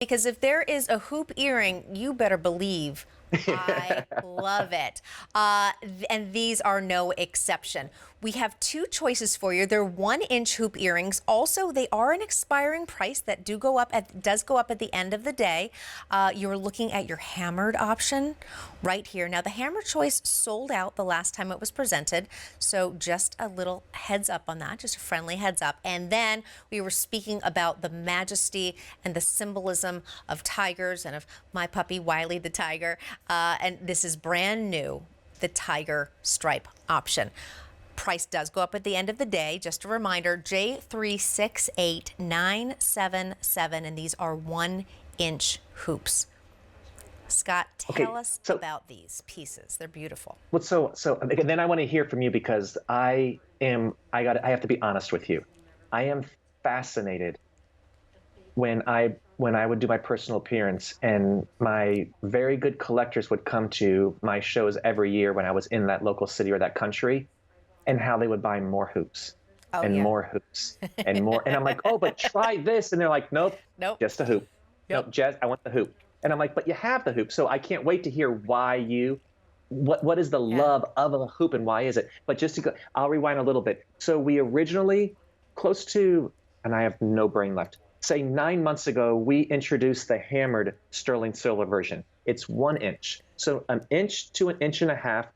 Because if there is a hoop earring, you better believe I love it. And these are no exception. We have two choices for you. They're 1-inch hoop earrings. Also, they are an expiring price that does go up at the end of the day. You're looking at your hammered option right here. Now, the hammer choice sold out the last time it was presented, so just a little heads up on that, just a friendly heads up. And then we were speaking about the majesty and the symbolism of tigers and of my puppy Wiley the tiger. And this is brand new, the tiger stripe option. Price does go up at the end of the day. Just a reminder, J368977, and these are 1-inch hoops. Scott, tell us about these pieces. They're beautiful. Well, so and then I want to hear from you, because I have to be honest with you. I am fascinated when I would do my personal appearance, and my very good collectors would come to my shows every year when I was in that local city or that country, and how they would buy more hoops more hoops and more. And I'm like, oh, but try this. And they're like, nope, just a hoop. Yep. Nope, Jez, I want the hoop. And I'm like, but you have the hoop. So I can't wait to hear what is the love of a hoop and why is it? But just to go, I'll rewind a little bit. So we originally, close to, and I have no brain left, say 9 months ago, we introduced the hammered sterling silver version. It's 1 inch. So 1 inch to 1.5 inches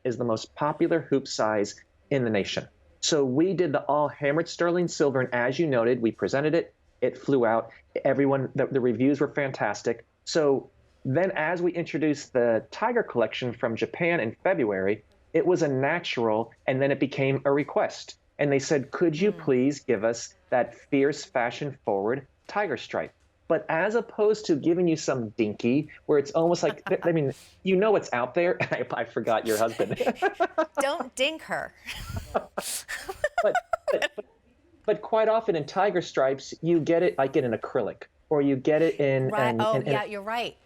is the most popular hoop size in the nation. So we did the all hammered sterling silver, and as you noted, we presented it, it flew out. Everyone, the reviews were fantastic. So then as we introduced the Tiger collection from Japan in February, it was a natural, and then it became a request. And they said, could you please give us that fierce, fashion-forward Tiger stripe? But as opposed to giving you some dinky, where it's almost like, I mean, you know it's out there. I forgot your husband. Don't dink her. but quite often in Tiger stripes, you get it like in an acrylic, or you get it in. Right. You're right.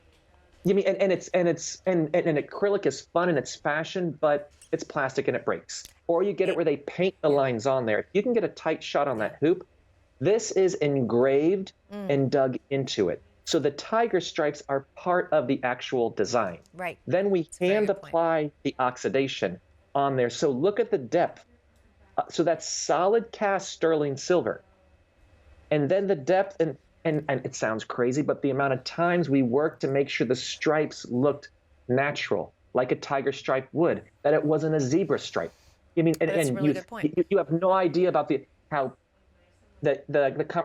You mean, and acrylic is fun and it's fashion, but it's plastic and it breaks. Or you get it where they paint the lines on there. If you can get a tight shot on that hoop, this is engraved and dug into it. So the tiger stripes are part of the actual design. Right. Then we hand apply the oxidation on there. So look at the depth. So that's solid cast sterling silver. And then the depth, and it sounds crazy, but the amount of times we worked to make sure the stripes looked natural, like a tiger stripe would, that it wasn't a zebra stripe. I mean, That's a really good point. You have no idea about how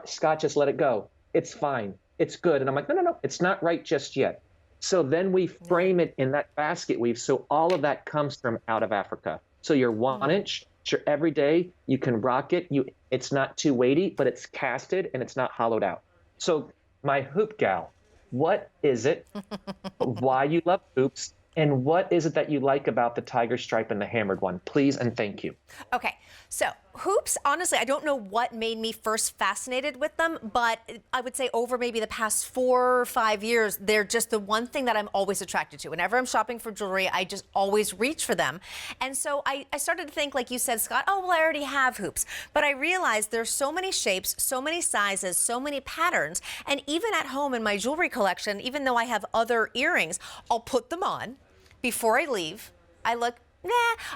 Scott just let it go. It's fine. It's good. And I'm like, no, it's not right just yet. So then we frame it in that basket weave. So all of that comes from out of Africa. So your 1 inch, sure, every day you can rock it. It's not too weighty, but it's casted and it's not hollowed out. So my hoop gal, what is it? Why you love hoops? And what is it that you like about the tiger stripe and the hammered one? Please and thank you. Okay, so hoops, honestly, I don't know what made me first fascinated with them, but I would say over maybe the past 4 or 5 years, they're just the one thing that I'm always attracted to. Whenever I'm shopping for jewelry, I just always reach for them. And so I started to think, like you said, Scott, oh, well, I already have hoops. But I realized there's so many shapes, so many sizes, so many patterns. And even at home in my jewelry collection, even though I have other earrings, I'll put them on. Before I leave, I look,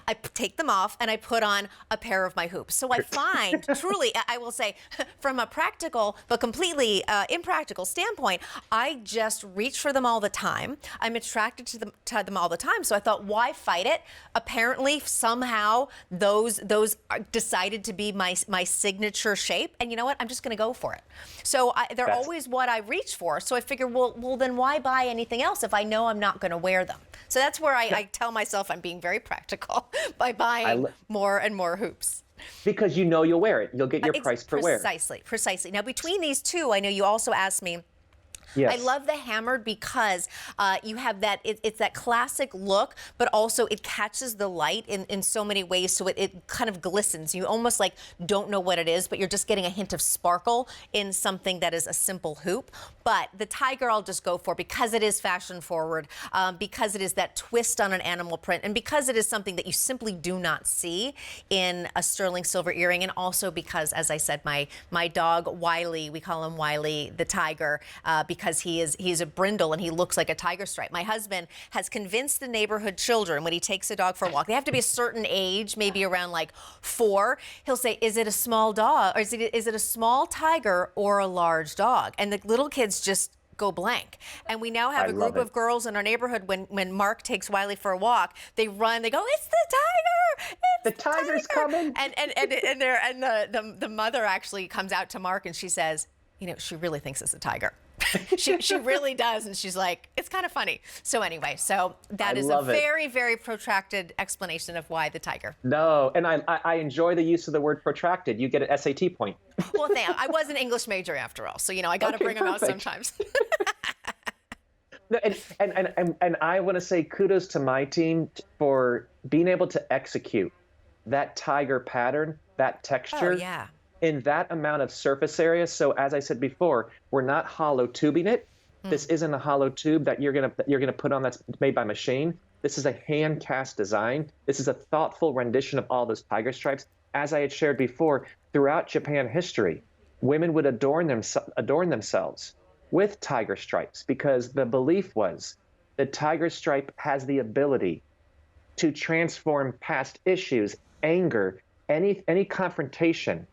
I take them off and I put on a pair of my hoops. So I find, truly, I will say, from a practical but completely impractical standpoint, I just reach for them all the time. I'm attracted to them all the time. So I thought, why fight it? Apparently, somehow, those decided to be my signature shape. And you know what? I'm just going to go for it. So they're always what I reach for. So I figure, well, then why buy anything else if I know I'm not going to wear them? So that's where I tell myself I'm being very practical by buying more and more hoops. Because you know you'll wear it. You'll get your price per wear. Precisely. Now, between these two, I know you also asked me, yes. I love the hammered because you have that, it's that classic look, but also it catches the light in so many ways, so it kind of glistens. You almost like don't know what it is, but you're just getting a hint of sparkle in something that is a simple hoop. But the tiger I'll just go for because it is fashion forward, because it is that twist on an animal print, and because it is something that you simply do not see in a sterling silver earring, and also because, as I said, my dog Wiley, we call him Wiley the tiger, because because he's a brindle and he looks like a tiger stripe. My husband has convinced the neighborhood children when he takes a dog for a walk, they have to be a certain age, maybe around like 4. He'll say, is it a small dog, or is it a small tiger or a large dog? And the little kids just go blank. And we now have a group of girls in our neighborhood, when Mark takes Wiley for a walk, they run, they go, it's the tiger! It's the tiger's coming! And the mother actually comes out to Mark and she says, you know, she really thinks it's a tiger. she really does, and she's like, it's kind of funny. So anyway, that is a very, very protracted explanation of why the tiger. No, and I enjoy the use of the word protracted. You get an SAT point. Well, I was an English major after all, so you know I got to bring them out sometimes. No, and I want to say kudos to my team for being able to execute that tiger pattern, that texture. Oh, yeah. In that amount of surface area. So as I said before, we're not hollow tubing it. This isn't a hollow tube that you're gonna put on that's made by machine. This is a hand cast design. This is a thoughtful rendition of all those tiger stripes. As I had shared before, throughout Japan history, women would adorn themselves with tiger stripes because the belief was the tiger stripe has the ability to transform past issues, anger, any confrontation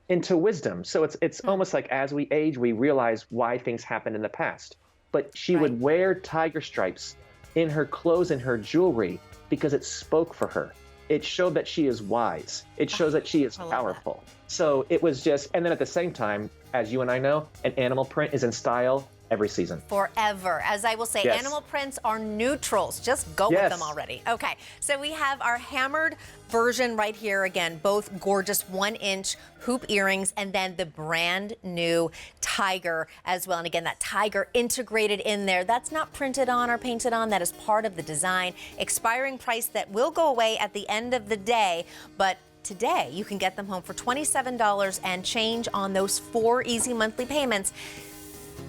into wisdom. So it's almost like as we age, we realize why things happened in the past. But she would wear tiger stripes in her clothes and her jewelry because it spoke for her. It showed that she is wise. It shows that she is powerful. So it was just, and then at the same time, as you and I know, an animal print is in style every season. Forever. As I will say, animal prints are neutrals. Just go with them already. Okay, so we have our hammered version right here. Again, both gorgeous 1-inch hoop earrings, and then the brand new tiger as well. And again, that tiger integrated in there. That's not printed on or painted on. That is part of the design. Expiring price that will go away at the end of the day, but today you can get them home for $27 and change on those 4 easy monthly payments.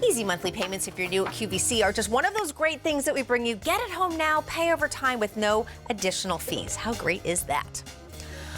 Easy monthly payments, if you're new at QVC, are just one of those great things that we bring you. Get it home now, pay over time with no additional fees. How great is that?